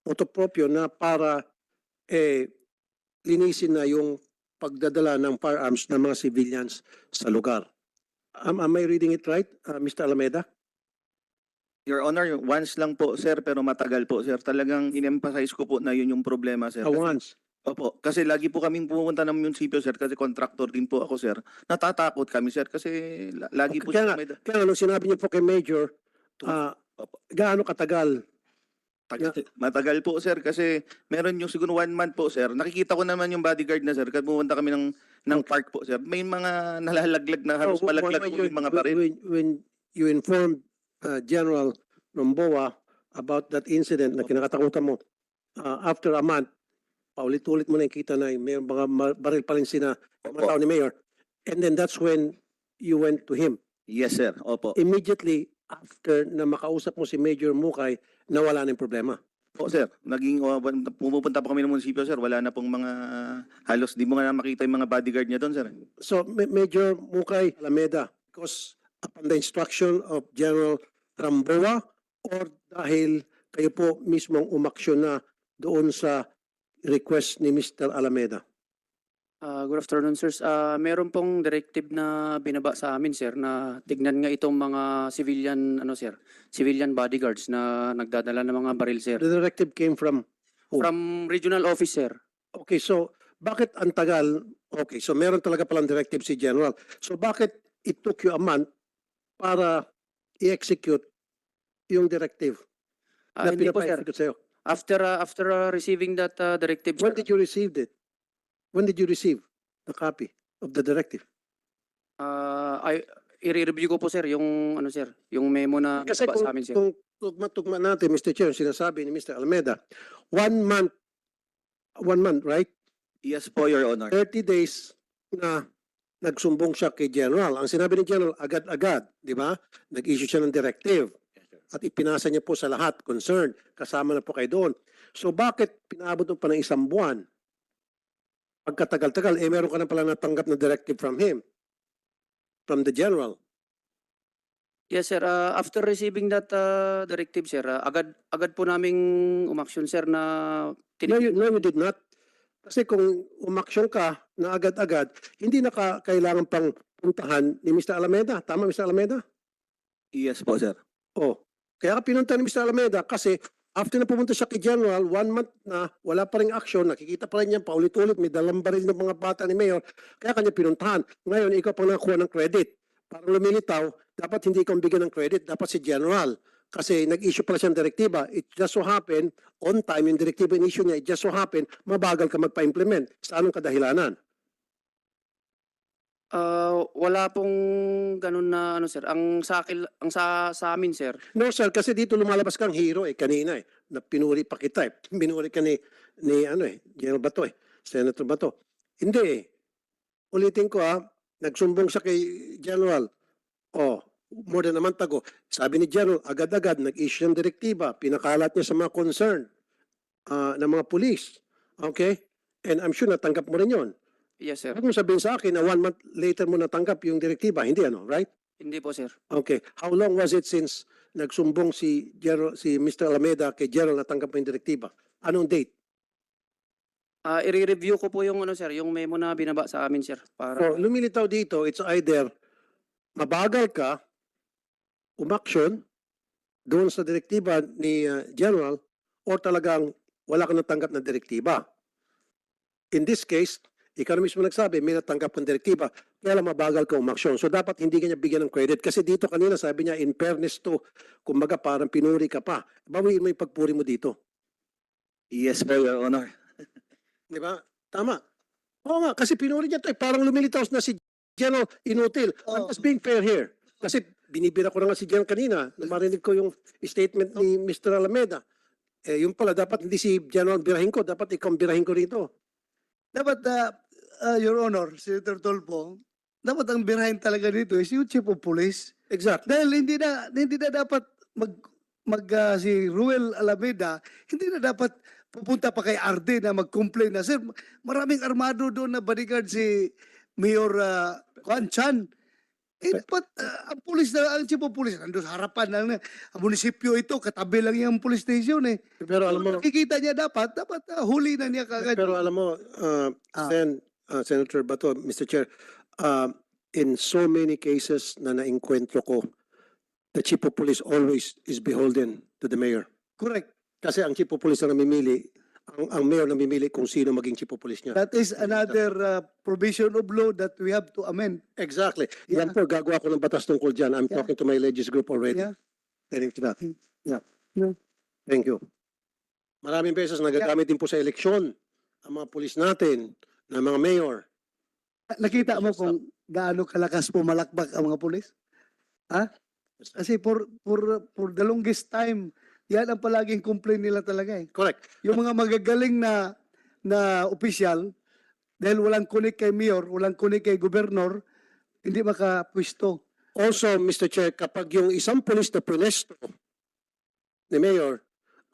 motopropyo na para linisin na yung pagdadala ng firearms ng mga civilians sa lugar. Am I reading it right, Mr. Alameda? Your Honor, once lang po, sir, pero matagal po, sir. Talagang in-emphasize ko po na yun yung problema, sir. Kasi- Once. Opo, kasi lagi po kaming pumunta ng munisipyo, sir, kasi contractor din po ako, sir. Natatakot kami, sir, kasi lagi po Kaya siya may... nga, nung sinabi niyo po kay Major, gaano katagal? Matagal po, sir, kasi meron yung siguro 1 month po, sir. Nakikita ko naman yung bodyguard na, sir, kasi pumunta kami ng Okay. park po, sir. May mga nalalaglag na halos malaglag po yung mga baril. When you informed General Nomboa about that incident na kinakatakutan mo, after a month, paulit-ulit mo nakikita na may mga baril pa rin sina mga Opo. tao ni Mayor. And then that's when you went to him. Yes, sir. Opo. Immediately after na makausap mo si Major Mukay, nawala na yung problema. Po, sir. Naging, pumupunta po kami ng munisipyo, sir. Wala na pong mga, halos di mo nga makita yung mga bodyguard niya doon, sir. So, Major Mukay Alameda, because upon the instruction of General Ramboa or dahil kayo po mismong umaksyon na doon sa request ni Mr. Alameda? Good afternoon, sirs. Meron pong directive na binaba sa amin, sir, na tignan nga itong mga civilian bodyguards na nagdadala ng mga baril, sir. The directive came from who? From regional office, sir. Okay, so bakit ang tagal? Okay, so meron talaga palang directive si General. So bakit it took you a month para i-execute yung directive na Hindi po, sir. pinapa-execute sa'yo? After receiving that directive, When sir, did you receive it? When did you receive the copy of the directive? i-review ko po, sir, yung yung memo na Kasi binaba sa amin, sir. kung tugma natin, Mr. Chair, yung sinasabi ni Mr. Alameda, 1 month, right? Yes po, Your Honor. 30 days na nagsumbong siya kay General. Ang sinabi ni General, agad-agad, di ba? Nag-issue siya ng directive. At ipinasa niya po sa lahat, concerned, kasama na po kayo doon. So bakit pinaabot mo pa ng 1 buwan? Pagkatagal-tagal, meron ka na pala natanggap na directive from him, from the General. Yes, sir. After receiving that directive, sir, agad po naming umaksyon, sir, na No, you did not. Kasi kung umaksyon ka na agad-agad, hindi na kailangan pang puntahan ni Mr. Alameda. Tama, Mr. Alameda? Yes po, sir. Oh, kaya ka pinunta ni Mr. Alameda kasi after na pumunta siya kay General, 1 month na wala pa rin action, nakikita pa rin niya paulit-ulit, may dalang baril ng mga bata ni Mayor, kaya kanya pinuntahan. Ngayon, ikaw pang nakakuha ng credit. Para lumilitaw, dapat hindi ikaw bigyan ng credit, dapat si General. Kasi nag-issue pala siyang direktiba. It just so happen, on time yung direktiba in-issue niya, it just so happen, mabagal ka magpa-implement. Sa anong kadahilanan? Wala pong ganun na sir. Ang sa amin, sir. No, sir, kasi dito lumalabas kang hero kanina na pinuri pa kita Pinuri ka ni General Bato Senator Bato. Hindi Ulitin ko nagsumbong siya kay General. More than a month ago. Sabi ni General, agad-agad nag-issue ng direktiba, pinakalat niya sa mga concern ng mga police. Okay? And I'm sure natanggap mo rin yun. Yes, sir. Huwag mo sabihin sa akin na 1 month later mo natanggap yung direktiba. Hindi right? Hindi po, sir. Okay. How long was it since nagsumbong si Mr. Alameda kay General na tanggap mo yung direktiba? Anong date? I-review ko po yung sir, yung memo na binaba sa amin, sir, para So, lumilitaw dito, it's either mabagal ka, umaksyon doon sa direktiba ni General or talagang wala ka natanggap na direktiba. In this case, ikaw na mismo nagsabi, may natanggap ng direktiba, kaya lang mabagal ka umaksyon. So dapat hindi ka niya bigyan ng credit. Kasi dito kanina sabi niya, in fairness to, kumbaga parang pinuri ka pa. Bawiin mo yung pagpuri mo dito. Yes po, Your Honor. Di ba? Tama. Oo nga, kasi pinuri niya to parang lumilitaw na si General inutil. I'm just being fair here. Kasi binibira ko na nga si General kanina, na marinig ko yung statement ni Mr. Alameda. Yung pala, dapat hindi si General birahin ko, dapat ikaw birahin ko rito. Dapat, Your Honor, Senator Tolpo, dapat ang birahin talaga dito is yung Chief of Police. Exactly. Dahil hindi na dapat si Ruel Alameda, hindi na dapat pupunta pa kay RD na mag-complain na, sir, maraming armado doon na bodyguard si Mayor Juan Chan. dapat ang pulis na, ang chief of police, nandun sa harapan ng ang munisipyo ito, katabi lang yung police station eh. Pero alam mo, Nakikita niya dapat huli na niya kagad. pero alam mo, Senator Bato, Mr. Chair, in so many cases na naengkwentro ko, the chief of police always is beholden to the mayor. Correct. Kasi ang chief of police na namimili, ang mayor namimili kung sino maging chief of police niya. That is another provision of law that we have to amend. Exactly. Yeah. Yan po, gagawa ko ng batas tungkol dyan. I'm Yeah. talking to my legis group already. Yeah. Telling to that. Yeah. Yeah. Thank you. Maraming beses nagagamit din po sa eleksyon ang mga pulis natin, na mga mayor. Nakita mo kung gaano kalakas pumalakpak ang mga pulis? Ha? Kasi for the longest time, yan ang palaging complaint nila talaga eh. Correct. Yung mga magagaling na opisyal, dahil walang kunik kay mayor, walang kunik kay gobernador, hindi makapwisto. Also, Mr. Chair, kapag yung isang pulis na punesto ni mayor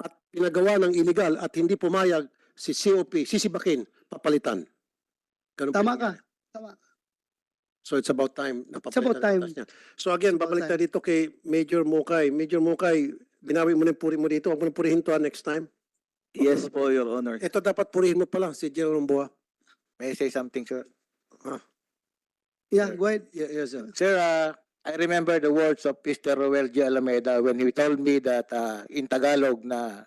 at pinagawa ng illegal at hindi pumayag si COP, sisibakin, papalitan. Ganun po Tama yung ka. nangyayari. Tama. So it's about time na It's about papalitan ang time. batas niya. So again, It's about babalik tayo dito kay Major Mukay. Major Mukay, binawi mo na yung puri mo dito. Huwag mo na purihin to next time. Yes po, Your Honor. Ito dapat purihin mo pala si General Romboa. May I say something, sir? Yeah, go ahead. Yes, sir. Sir, I remember the words of Mr. Roel G. Alameda when he told me that in Tagalog na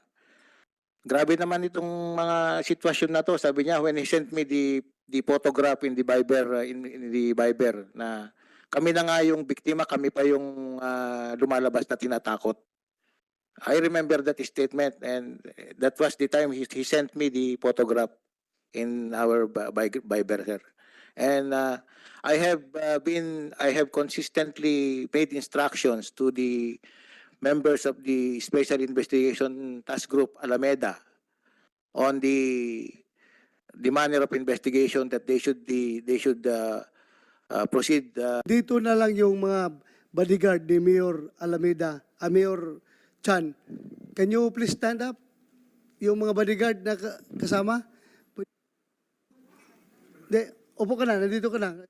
grabe naman itong mga sitwasyon na to. Sabi niya when he sent me the photograph in the Viber, in the Viber na kami na nga yung biktima, kami pa yung lumalabas na tinatakot. I remember that statement and that was the time he sent me the photograph in our Viber, sir. And I have consistently made instructions to the members of the Special Investigation Task Group Alameda on the manner of investigation that they should proceed. Dito na lang yung mga bodyguard ni Mayor Alameda, Mayor Chan. Can you please stand up? Yung mga bodyguard na kasama? Hindi, upo ka na, nandito ka na.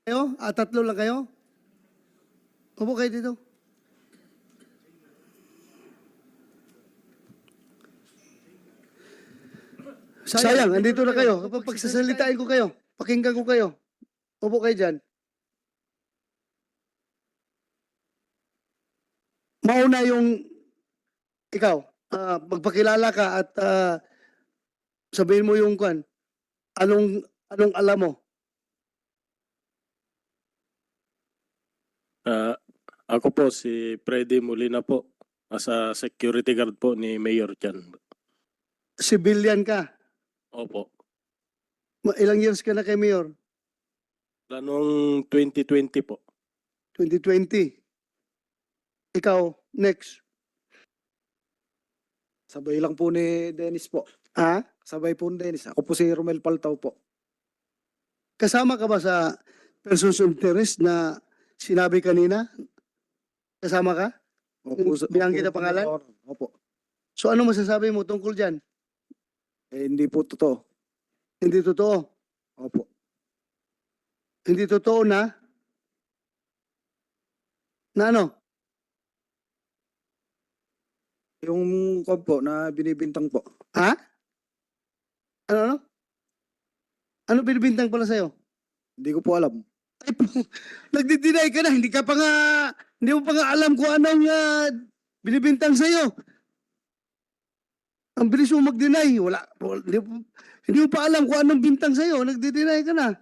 Kayo? Tatlo lang kayo? Upo kayo dito. Sayang, andito na kayo. Kapag pagsasalitain ko kayo, pakinggan ko kayo. Upo kayo dyan. Mauna yung ikaw, magpakilala ka at sabihin mo yung kwan. Anong alam mo? Ako po si Freddy Molina po, as a security guard po ni Mayor Chan. Civilian ka. Opo. Ilang years ka na kay Mayor? Noong 2020 po. 2020. Ikaw, next. Sabay lang po ni Dennis po. Ha? Sabay po ni Dennis. Ako po si Romel Paltaw po. Kasama ka ba sa persons of interest na sinabi kanina? Kasama ka? Binanggit na pangalan? Opo. So ano masasabi mo tungkol dyan? Hindi po totoo. Hindi totoo. Opo. Hindi totoo na ano? Yung kwan po na binibintang po. Ha? Ano? Ano binibintang pala sa'yo? Hindi ko po alam. Ay, nagdi-deny ka na. Hindi mo pa nga alam kung anong binibintang sa'yo. Ang bilis mo mag-deny. Hindi mo pa alam kung anong bintang sa'yo. Nagdi-deny ka na.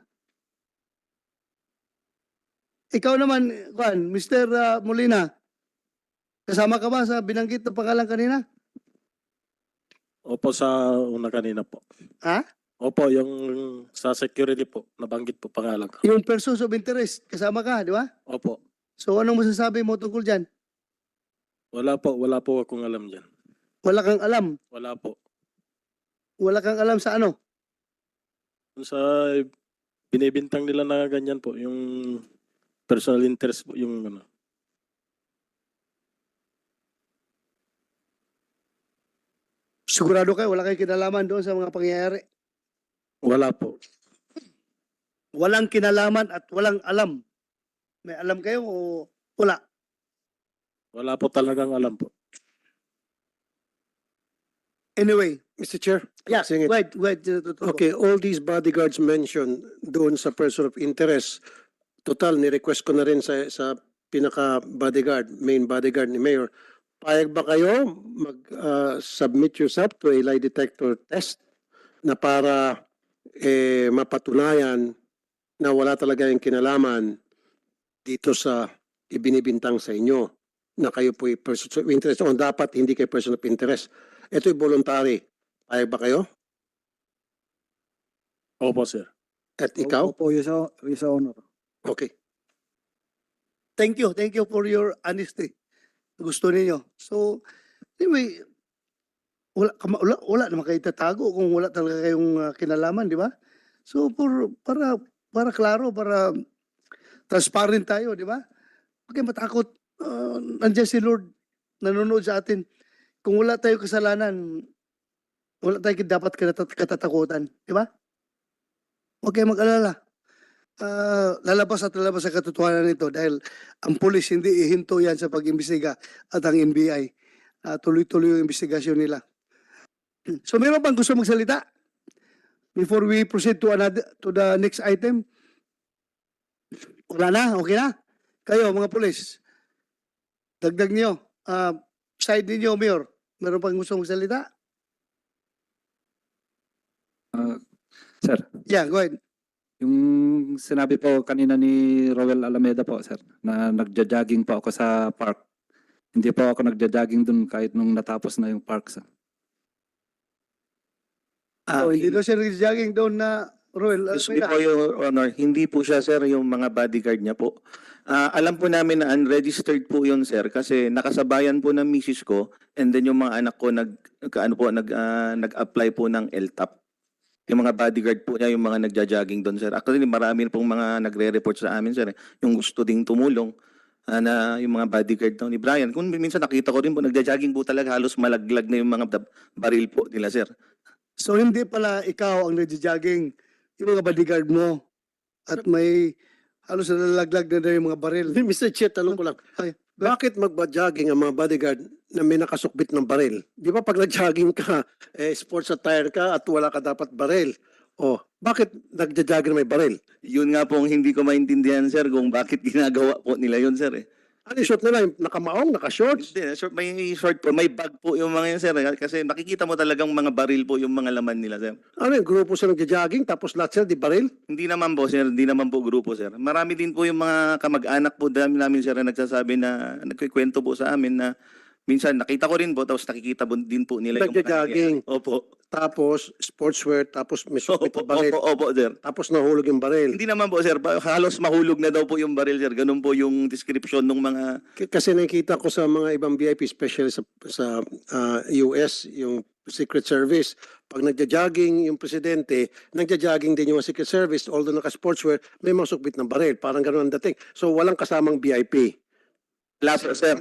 Ikaw naman, Mr. Molina, kasama ka ba sa binanggit na pangalan kanina? Opo sa una kanina po. Ha? Opo, yung sa security po, nabanggit po pangalan ko. Yung persons of interest, kasama ka, di ba? Opo. So anong masasabi mo tungkol dyan? Wala po akong alam dyan. Wala kang alam. Wala po. Wala kang alam sa ano? Kung sa binibintang nila na ganyan po, yung personal interest po, yung ano. Sigurado kayo, wala kayong kinalaman doon sa mga pangyayari. Wala po. Walang kinalaman at walang alam May alam kayo o wala? Wala po talagang alam po. Anyway, Mr. Chair? yeah, Singit. wait. Okay, all these bodyguards mentioned doon sa person of interest, total, ni-request ko na rin sa pinaka-bodyguard, main bodyguard ni Mayor. Payag ba kayo mag-submit yourself to a lie detector test na para mapatunayan na wala talaga yung kinalaman dito sa ibinibintang sa inyo na kayo po person of interest o dapat hindi kayo person of interest. Ito'y voluntary. Payag ba kayo? Opo, sir. At ikaw? Opo, yes, Honor. Okay. Thank you for your honesty. Gusto ninyo. So, anyway, wala naman kayo tatago kung wala talaga kayong kinalaman, di ba? So, para klaro, para transparent tayo, di ba? Okay, matakot. Nandiyan si Lord, nanonood sa atin. Kung wala tayo kasalanan, wala tayo dapat katatakutan, di ba? Okay, mag-alala. Lalabas at lalabas sa katotohanan nito dahil ang pulis hindi ihinto yan sa pag-imbestiga at ang NBI. Tuloy-tuloy yung investigasyon nila. So meron bang gusto magsalita? Before we proceed to the next item? Wala na? Okay na? Kayo, mga pulis, dagdag niyo. Side niyo, Mayor. Meron pang gusto magsalita? Sir, Yeah, go ahead. yung sinabi po kanina ni Roel Alameda po, sir, na nagja-jogging po ako sa park. Hindi po ako nagja-jogging dun kahit nung natapos na yung park, sir. Hindi daw siya nag-jogging doon na Roel. Excuse me po, Your Honor, hindi po siya, sir, yung mga bodyguard niya po. Alam po namin na unregistered po yun, sir, kasi nakasabayan po ng misis ko and then yung mga anak ko nag-apply po ng LTAP. Yung mga bodyguard po niya, yung mga nagja-jogging doon, sir. Actually, marami pong mga nagre-report sa amin, sir. Yung gusto ding tumulong na yung mga bodyguard daw ni Brian. Kung minsan nakita ko rin po, nagja-jogging po talaga, halos malaglag na yung mga baril po nila, sir. So hindi pala ikaw ang nagja-jogging, yung mga bodyguard mo. At may halos nalalaglag na daw yung mga baril. Mr. Chair, tanong ko lang. Ay, Bakit magba-jogging ang mga bodyguard na may nakasukbit ng baril? Di ba pag nag-jogging ka, sports attire ka at wala ka dapat baril? O, bakit nagja-jogging na may baril? Yun nga pong hindi ko maintindihan, sir, kung bakit ginagawa po nila yun, sir. Ano yung short nila? Yung nakamaong, naka-shorts? Hindi, short, may short po, may bag po yung mga yun, sir. Kasi nakikita mo talagang mga baril po yung mga laman nila, sir. Ano yung grupo sila nagja-jogging tapos lahat sila di baril? Hindi naman po, sir. Hindi naman po grupo, sir. Marami din po yung mga kamag-anak po namin, sir, na nagsasabi na, nagkikwento po sa amin na minsan nakita ko rin po, tapos nakikita din po nila yung Nagja-jogging. Opo. Tapos sportswear, tapos may sukbit Opo, na baril. opo, sir. Tapos nahulog yung baril. Hindi naman po, sir. Halos mahulog na daw po yung baril, sir. Ganun po yung description ng mga... Kasi nakikita ko sa mga ibang VIP, especially sa US, yung Secret Service, pag nagja-jogging yung presidente, nagja-jogging din yung Secret Service, although naka-sportswear, may mga sukbit ng baril. Parang ganun ang dating. So walang kasamang VIP. Wala po, sir.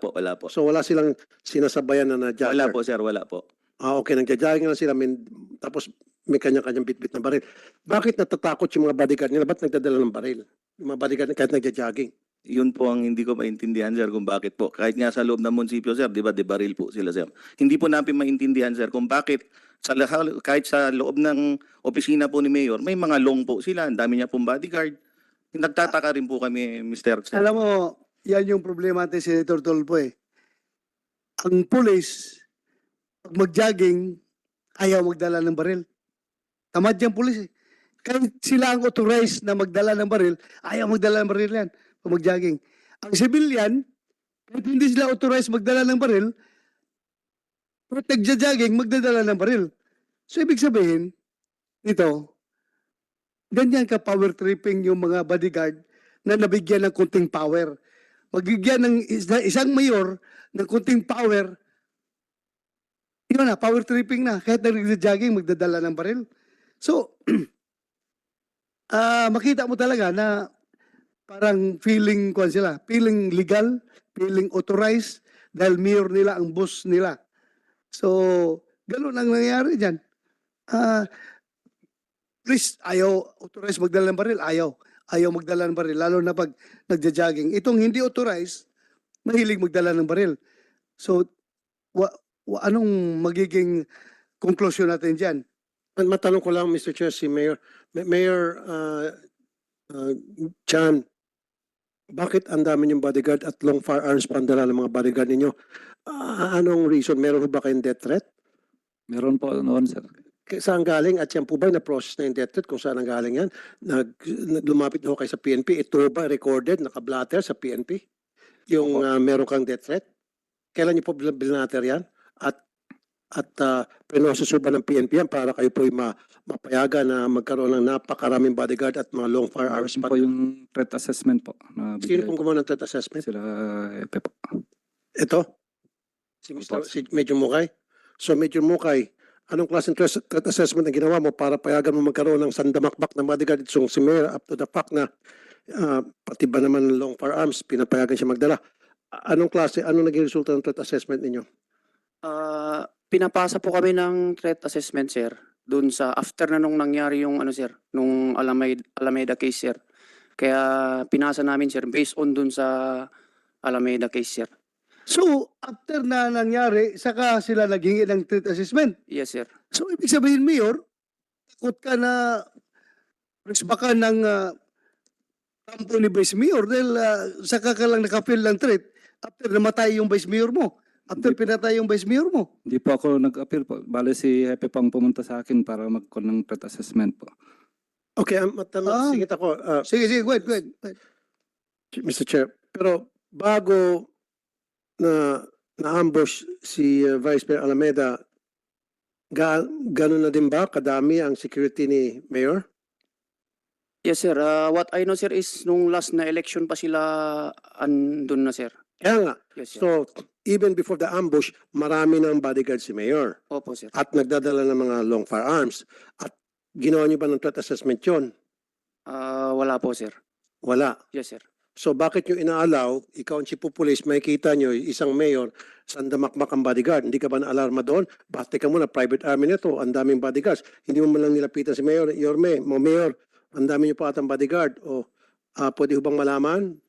Wala po. So wala silang sinasabayan na na-jogger. Wala po, sir. Wala po. Okay, nagja-jogging lang sila, tapos may kanya-kanyang bitbit na baril. Bakit natatakot yung mga bodyguard nila? Ba't nagdadala ng baril? Yung mga bodyguard kahit nagja-jogging. Yun po ang hindi ko maintindihan, sir, kung bakit po. Kahit nga sa loob ng munisipyo, sir, di ba, de baril po sila, sir. Hindi po namin maintindihan, sir, kung bakit kahit sa loob ng opisina po ni Mayor, may mga long po sila. Ang dami niya pong bodyguard. Nagtataka rin po kami, Mr. Sir. Alam mo, yan yung problema natin, Senator Tolpo eh. Ang police, pag mag-jogging, ayaw magdala ng baril. Tamad yung police eh. Kahit sila ang authorized na magdala ng baril, ayaw magdala ng baril yan pag mag-jogging. Ang civilian, kahit hindi sila authorized magdala ng baril, pero nagja-jogging, magdadala ng baril. So, ibig sabihin, ito, ganyan ka power tripping yung mga bodyguard na nabigyan ng kunting power. Magbigyan ng isang mayor ng kunting power, yun na, power tripping na. Kahit nag-jogging, magdadala ng baril. So, makita mo talaga na parang feeling feeling legal, feeling authorized, dahil mayor nila ang boss nila. So, ganun ang nangyayari dyan. Please, ayaw authorized magdala ng baril, ayaw. ayaw magdala ng baril, lalo na pag nagja-jogging. Itong hindi authorized, mahilig magdala ng baril. So, anong magiging conclusion natin dyan? Matanong ko lang, Mr. Chair, si Mayor. Mayor Chan, bakit ang dami niyong bodyguard at long firearms pandala ng mga bodyguard ninyo? Anong reason? Meron ba kayong death threat? Meron po noon, sir. Saan galing? At yan po ba na-process na yung death threat? Kung saan ang galing yan? Lumapit na ho kayo sa PNP. Ito ba recorded, nakablatter sa PNP? Yung meron kang death threat? Kailan niyo po binatter yan? At pinasusuban ng PNP yan para kayo po mapayagan na magkaroon ng napakaraming bodyguard at mga long firearms. Meron po yung threat assessment po. Na Sino bigay pong gumawa ng threat assessment? sila Epe po. Ito? Si Major Mukay? So Major Mukay, anong klaseng threat assessment ang ginawa mo para payagan mo magkaroon ng sandamakbak ng bodyguard itong si Mayor up to the fact na pati ba naman ng long firearms, pinapayagan siya magdala? Anong naging resulta ng threat assessment ninyo? Pinapasa po kami ng threat assessment, sir, dun sa after na nung nangyari yung sir, nung Alameda case, sir. Kaya pinasa namin, sir, based on dun sa Alameda case, sir. So, after na nangyari, saka sila naghingi ng threat assessment. Yes, sir. So, ibig sabihin, Mayor, takot ka na risbakan ng kampo ni Vice Mayor dahil saka ka lang nakapil ng threat after namatay yung Vice Mayor mo. After pinatay yung Vice Mayor mo. Hindi po ako nag-appeal po. Bale si Epe pang pumunta sa akin para mag-call ng threat assessment po. Okay, sige ako, Sige, go ahead. Mr. Chair. Pero bago na-ambush si Vice Mayor Alameda, ganun na din ba kadami ang security ni Mayor? Yes, sir. What I know, sir, is nung last na election pa sila andun na, sir. Kaya nga. Yes, sir. So, even before the ambush, marami ng bodyguard si Mayor Opo, sir. at nagdadala ng mga long firearms. At ginawa niyo ba ng threat assessment yun? Wala po, sir. Wala. Yes, sir. So bakit nyo inaalaw, ikaw ang chief of police, makikita nyo isang mayor, sandamakmak ang bodyguard, hindi ka ba na-alarma doon? Bate ka muna, private army nito, ang daming bodyguards. Hindi mo man lang nilapitan si Mayor, Mayor, ang dami nyo pa atang bodyguard. O pwede ho bang malaman?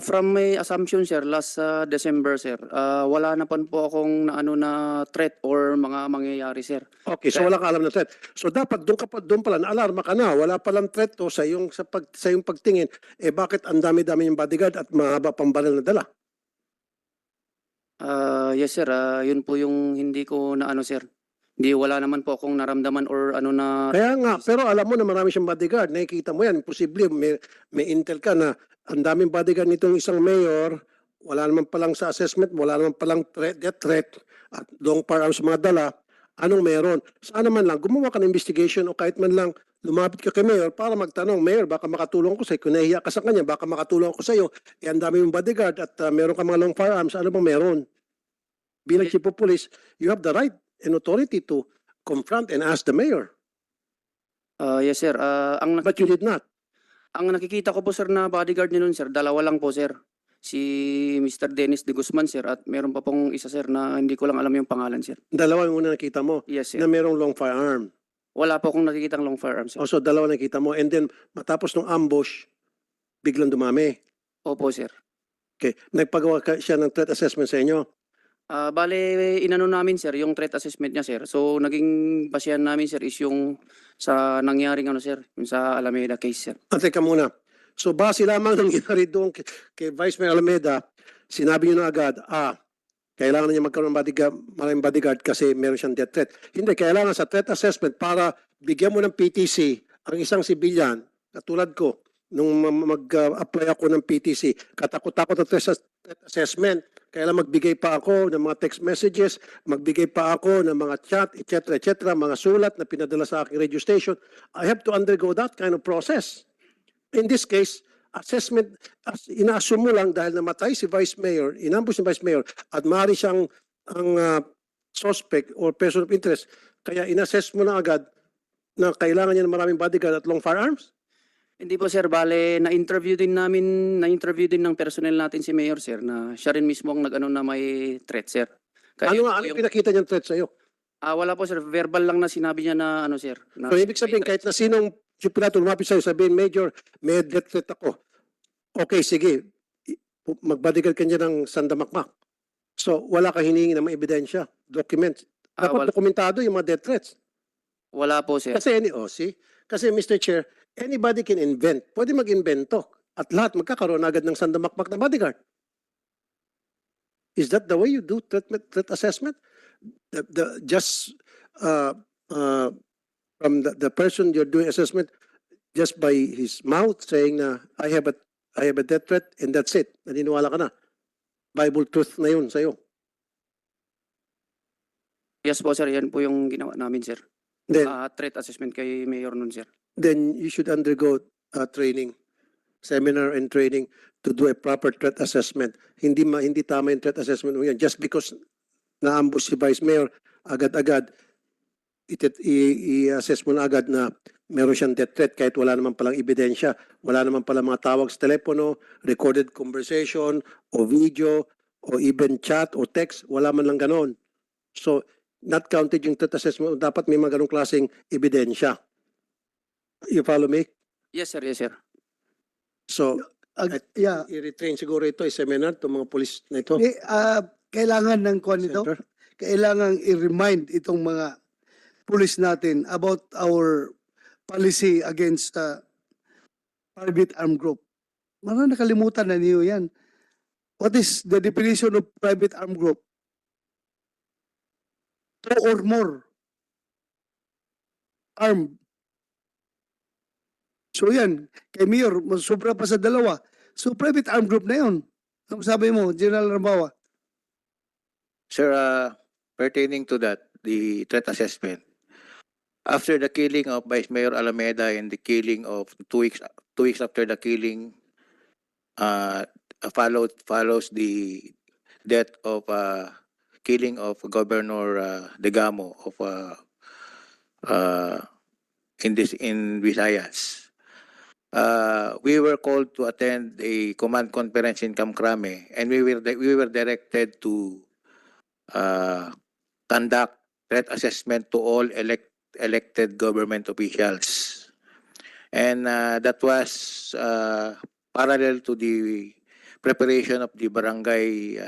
From my assumption, sir, last December, sir, wala na po akong na threat or mga mangyayari, sir. Okay, so wala ka alam na threat. So dapat doon pala na-alarma ka na. Wala palang threat to sa iyong pagtingin. Bakit ang dami-dami yung bodyguard at mahaba pang baril na dala? Yes, sir. Yun po yung hindi ko sir. Hindi, wala naman po akong naramdaman or na... Kaya nga, pero alam mo na marami siyang bodyguard. Nakikita mo yan. Posible, may intel ka na ang daming bodyguard nitong isang mayor, wala naman palang sa assessment, wala naman palang death threat, at long firearms mga dala. Anong meron? Sana man lang, gumawa ka ng investigation o kahit man lang lumapit ka kay Mayor para magtanong, Mayor, baka makatulong ko sa iyo. Kung nahihiya ka sa kanya, baka makatulong ako sa iyo. Ang dami mong bodyguard at meron ka mga long firearms. Ano bang meron? Bilang chief of police, you have the right and authority to confront and ask the Mayor. Yes, sir. But you did not. Ang nakikita ko po, sir, na bodyguard niya nun, sir, dalawa lang po, sir. Si Mr. Dennis de Guzman, sir, at meron pa pong isa, sir, na hindi ko lang alam yung pangalan, sir. Dalawa yung una nakita mo Yes, sir. na merong long firearm. Wala po akong nakikitang long firearm, sir. So dalawa nakita mo. And then matapos ng ambush, biglang dumami. Opo, sir. Okay. Nagpagawa siya ng threat assessment sa inyo. Bale, inano namin, sir, yung threat assessment niya, sir. So, naging basihan namin, sir, is yung sa nangyaring sir, yung sa Alameda case, sir. Teka muna. So base lamang nangyari doon kay Vice Mayor Alameda, sinabi niyo na agad, kailangan niya magkaroon ng maraming bodyguard kasi meron siyang death threat. Hindi, kailangan sa threat assessment para bigyan mo ng PTC ang isang sibilyan, katulad ko, nung mag-apply ako ng PTC, katakot-takot ng threat assessment, kailangan magbigay pa ako ng mga text messages, magbigay pa ako ng mga chat, etc., mga sulat na pinadala sa aking radio station. I have to undergo that kind of process. In this case, assessment, ina-assume mo lang dahil namatay si Vice Mayor, inambush si Vice Mayor, at maaari siyang ang suspect or person of interest, kaya inassess mo na agad na kailangan niya ng maraming bodyguard at long firearms? Hindi po, sir. Bale, na-interview din ng personnel natin si Mayor, sir, na siya rin mismo ang na may threat, sir. Kaya yun po Ano pinakita niyang threat sa'yo? wala po, sir. Verbal lang na sinabi niya na sir. Na, So, ibig sabihin, kahit na sinong Chief Pilato lumapit sa'yo, sabihin, Major, may death threat ako. Okay, sige. Mag-bodyguard ka niya ng sandamakmak. So, wala kang hinihingi ng mga ebidensya, documents. Dapat dokumentado yung mga death threats. Wala po, sir. Kasi, see? Kasi, Mr. Chair, anybody can invent. Pwede mag-invento. At lahat magkakaroon agad ng sandamakmak na bodyguard. Is that the way you do threat assessment? Just from the person you're doing assessment, just by his mouth saying na I have a death threat and that's it. Naniniwala ka na. Bible truth na yun sa'yo. Yes po, sir. Yan po yung ginawa namin, sir. Then, Threat assessment kay Mayor nun, sir. then you should undergo training, seminar and training to do a proper threat assessment. Hindi tama yung threat assessment mo yan. Just because na-ambush si Vice Mayor, agad-agad, i-assess mo na agad na meron siyang death threat kahit wala naman palang ebidensya, wala naman palang mga tawag sa telepono, recorded conversation, o video, o even chat, o text, wala man lang ganon. So, not counted yung threat assessment, dapat may mga ganong klaseng ebidensya. You follow me? Yes, sir. Yes, sir. So, Yeah. i-retrain siguro ito, i-seminar, itong mga polis na ito. Kailangan ng kwan ito. Senator. Kailangan i-remind itong mga pulis natin about our policy against private armed group. Marang nakalimutan na niyo yan. What is the definition of private armed group? Two or more armed. So yan, kay Mayor, sobra pa sa dalawa. So private armed group na yun. Ano sabi mo, General Rambawa? Sir, pertaining to that, the threat assessment, after the killing of Vice Mayor Alameda and the killing of 2 weeks after the killing, follows the death of killing of Governor Degamo of in Visayas. We were called to attend a command conference in Kamkrame, and we were directed to conduct threat assessment to all elected government officials, and that was parallel to the preparation of the barangay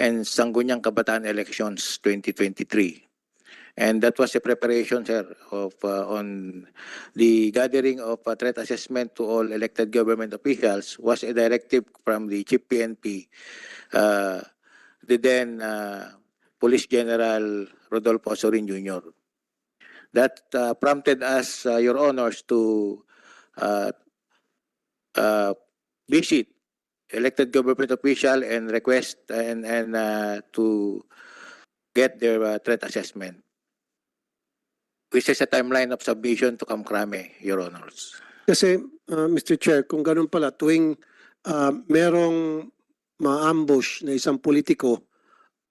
and Sangguniang Kabataan elections 2023. And that was a preparation, sir, of on the gathering of threat assessment to all elected government officials was a directive from the Chief PNP, the then Police General Rodolfo Osorin Jr. That prompted us, Your Honors, to visit elected government official and request and to get their threat assessment, which is a timeline of submission to Kamkrame, Your Honors. Kasi, Mr. Chair, kung ganun pala, tuwing merong ma-ambush na isang politiko,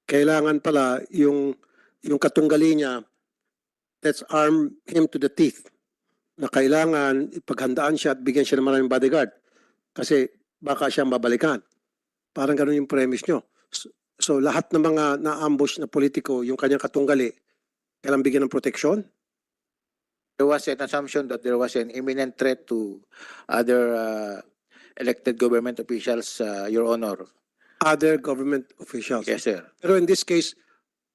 kailangan pala yung katunggali niya, let's arm him to the teeth, na kailangan ipaghandaan siya at bigyan siya ng maraming bodyguard. Kasi baka siyang babalikan. Parang ganun yung premise nyo. So lahat ng mga na-ambush na politiko, yung kanyang katunggali, kailangan bigyan ng proteksyon? There was an assumption that there was an imminent threat to other elected government officials, Your Honor. Other government officials? Yes, sir. Pero in this case,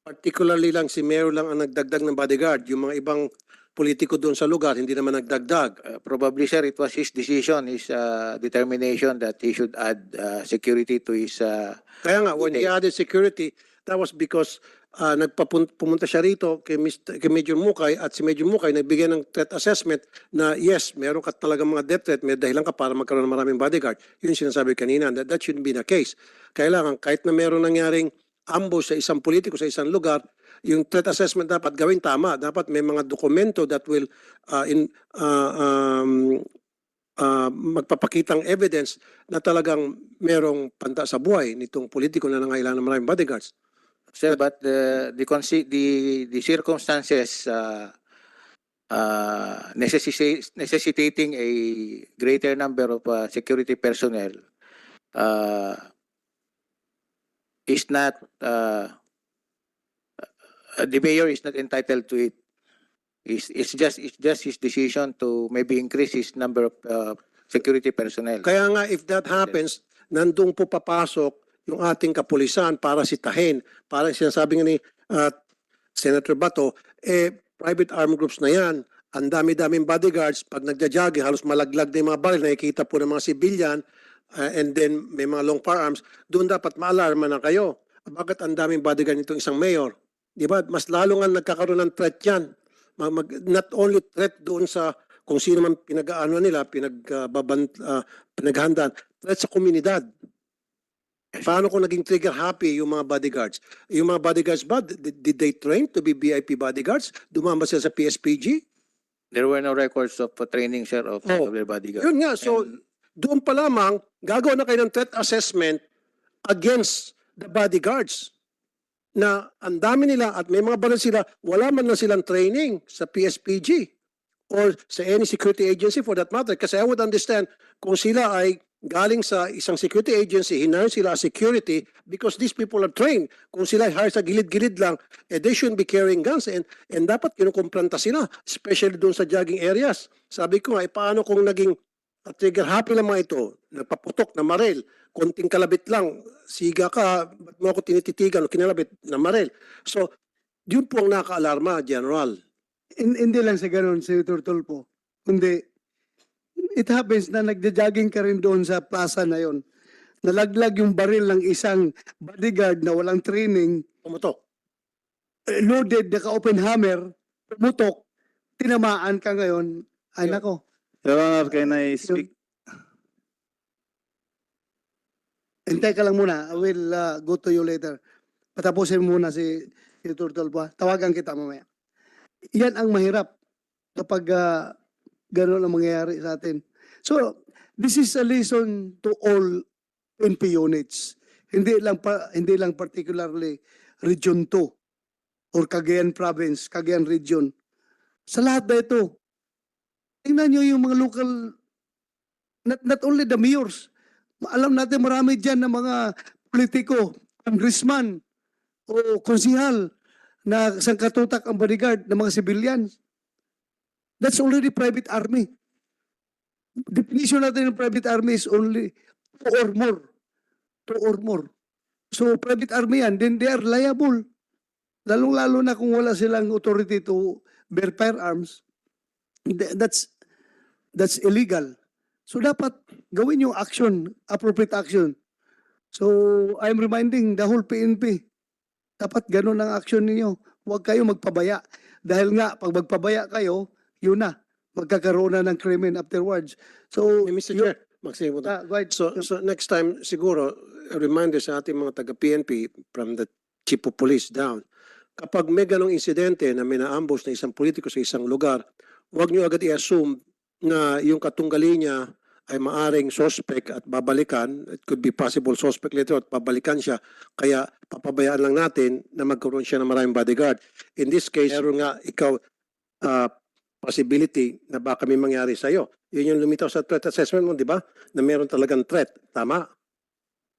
particularly lang si Mayor lang ang nagdagdag ng bodyguard. Yung mga ibang politiko doon sa lugar, hindi naman nagdagdag. Probably, sir, it was his decision, his determination that he should add security to his... Kaya nga, when he added security, that was because pumunta siya rito kay Major Mukay at si Major Mukay nagbigay ng threat assessment na yes, meron ka talagang mga death threat, may dahilan ka para magkaroon ng maraming bodyguard. Yun yung sinasabi kanina, that shouldn't be the case. Kailangan, kahit na meron nangyaring ambush sa isang politiko sa isang lugar, yung threat assessment dapat gawin tama. Dapat may mga dokumento that will magpapakitang evidence na talagang merong panta sa buhay nitong politiko na nangailangan ng maraming bodyguards. Sir, but the circumstances necessitating a greater number of security personnel is not the mayor is not entitled to it. It's just his decision to maybe increase his number of security personnel. Kaya nga, if that happens, nandun po papasok yung ating kapulisan para sitahin. Parang sinasabi nga ni Senator Bato, private armed groups na yan. Ang dami-daming bodyguards. Pag nagja-jogging, halos malaglag na yung mga baril. Nakikita po ng mga civilian. And then may mga long firearms. Doon dapat maalarma na kayo. Bakit ang daming bodyguard nitong isang mayor? Di ba? Mas lalo nga nagkakaroon ng threat yan. Not only threat doon sa kung sino man pinag-aano nila, pinaghandaan, threat sa komunidad. Paano kung naging trigger happy yung mga bodyguards? Yung mga bodyguards ba, did they train to be VIP bodyguards? Dumama sila sa PSPG? There were no records of training, sir, of their bodyguard. Yun nga, so doon pa lamang, gagawa na kayo ng threat assessment against the bodyguards na ang dami nila at may mga baril sila, wala man lang silang training sa PSPG or sa any security agency for that matter. Kasi I would understand kung sila ay galing sa isang security agency, hinire sila as security because these people are trained. Kung sila ay hire sa gilid-gilid lang, they shouldn't be carrying guns and dapat kinukumplanta sila, especially doon sa jogging areas. Sabi ko nga, paano kung naging trigger happy lang mga ito, nagpaputok na maril, konting kalabit lang, siga ka, ba't mo ako tinititigan o kinalabit na maril. So, yun po ang nakaalarma, General. Hindi lang sa ganun, Senator Tulfo. Kundi, it happens na nagja-jogging ka rin doon sa plaza na yon. Nalaglag yung baril ng isang bodyguard na walang training, Pumutok. loaded, naka-open hammer, pumutok, tinamaan ka ngayon. Ay nako. Your Honor, can I speak? Hintay ka lang muna. I will go to you later. Patapusin muna si Senator Tulfo. Tawagan kita mamaya. Yan ang mahirap kapag gano'n ang mangyayari sa atin. So, this is a lesson to all NP units. Hindi lang particularly Region 2 or Cagayan Province, Cagayan Region. Sa lahat na ito, tingnan nyo yung mga local, not only the mayors, alam natin marami dyan na mga politiko, congressman o konsihal na sangkatutak ang bodyguard ng mga civilians. That's already private army. Definition natin ng private army is only 2 or more. 2 or more. So private army yan, then they are liable. Lalong-lalo na kung wala silang authority to bear firearms, that's illegal. So dapat gawin yung action, appropriate action. So I'm reminding the whole PNP, dapat ganun ang action ninyo. Huwag kayo magpabaya. Dahil nga, pag magpabaya kayo, yun na. Magkakaroon na ng krimen afterwards. So, Mr. Chair, magsimulo. go ahead. So next time, siguro, a reminder sa ating mga taga-PNP from the chief of police down, kapag may ganong insidente na may na-ambush na isang politiko sa isang lugar, huwag nyo agad i-assume na yung katunggali niya ay maaring suspect at babalikan. It could be possible suspect later at babalikan siya. Kaya papabayaan lang natin na magkaroon siya ng maraming bodyguard. In this case, meron nga ikaw possibility na baka may mangyari sa'yo. Yun yung lumitaw sa threat assessment mo, di ba? Na meron talagang threat. Tama?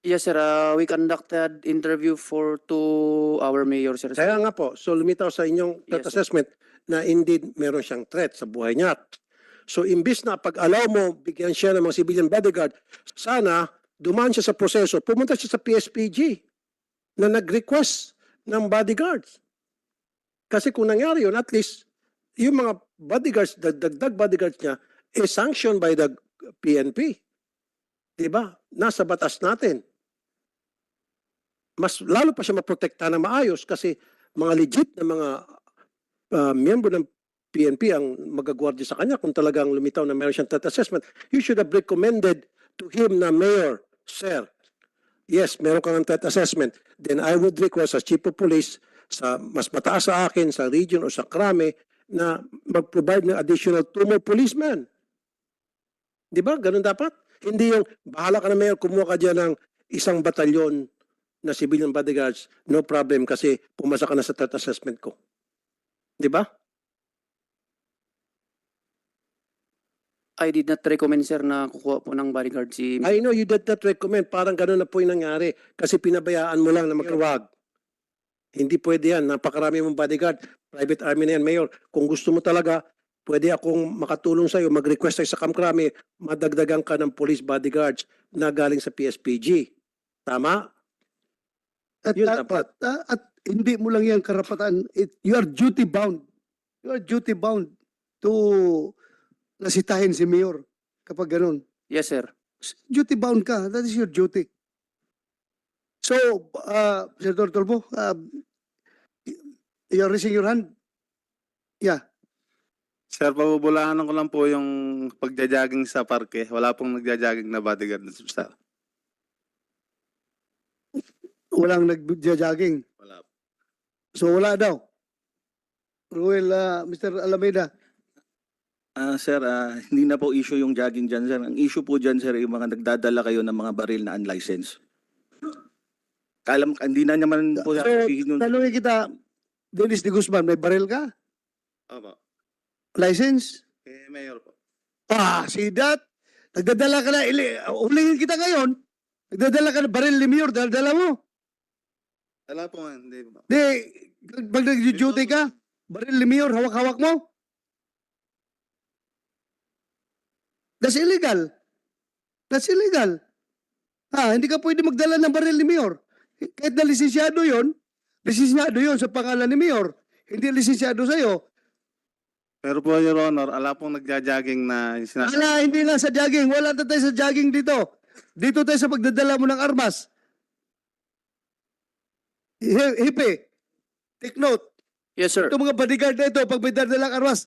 Yes, sir. We conducted interview to our mayor, sir. Kaya nga po, so lumitaw sa inyong threat Yes, sir. assessment na indeed meron siyang threat sa buhay niya. So imbis na pag-allow mo, bigyan siya ng mga civilian bodyguard, sana dumaan siya sa proseso, pumunta siya sa PSPG na nag-request ng bodyguards. Kasi kung nangyari yun, at least yung mga bodyguards, dagdag bodyguards niya, is sanctioned by the PNP. Diba? Nasa batas natin. Mas lalo pa siya maprotekta ng maayos kasi mga legit na mga miyembro ng PNP ang magagwardya sa kanya kung talagang lumitaw na meron siyang threat assessment. You should have recommended to him na, Mayor, sir, yes, meron kang threat assessment. Then I would request as chief of police sa mas mataas sa akin, sa region o sa krame, na mag-provide ng additional 2 more policemen. Di ba? Ganun dapat. Hindi yung bahala ka na, Mayor, kumuha ka dyan ng isang batalyon na civilian bodyguards, no problem kasi pumasa ka na sa threat assessment ko. Di ba? I did not recommend, sir, na kukuha po ng bodyguard si... I know you did not recommend. Parang ganun na po yung nangyari. Kasi pinabayaan mo lang na magkawag. Hindi pwede yan. Napakarami mong bodyguard. Private army na yan, Mayor. Kung gusto mo talaga, pwede akong makatulong sa'yo, mag-request tayo sa Kamkrami, madagdagan ka ng police bodyguards na galing sa PSPG. Tama? At, Yun at, dapat. at hindi mo lang yan karapatan. You are duty bound. You are duty bound to lasitahin si Mayor kapag ganun. Yes, sir. Duty bound ka. That is your duty. So, Senator Tolpo, you're raising your hand? Yeah. Sir, pabubulaanan ko lang po yung pagja-jogging sa parke. Wala pong nagja-jogging na bodyguard, sir. Walang nag-jogging. Wala po. So, wala daw. Well, Mr. Alameda, Sir, hindi na po issue yung jogging dyan, sir. Ang issue po dyan, sir, yung mga nagdadala kayo ng mga baril na unlicensed. Hindi na naman po so, sabihin nun. tanongin kita, Dennis de Guzman, may baril ka? Opo. License? Mayor po. See that? Nagdadala ka na, ulingin kita ngayon, nagdadala ka na baril ni Mayor, dala mo. Wala po, hindi po. Di, pag nag-duty ka, baril ni Mayor, hawak-hawak mo. That's illegal. That's illegal. Hindi ka pwede magdala ng baril ni Mayor. Kahit na lisensyado yon sa pangalan ni Mayor. Hindi lisensyado sa'yo. Pero po, Your Honor, ala pong nagja-jogging na Hindi nga sa jogging. Wala na tayo sa jogging dito. Dito tayo sa pagdadala mo ng armas. Hipe, take note. Yes, sir. Itong mga bodyguard na ito, pag may dadalang armas,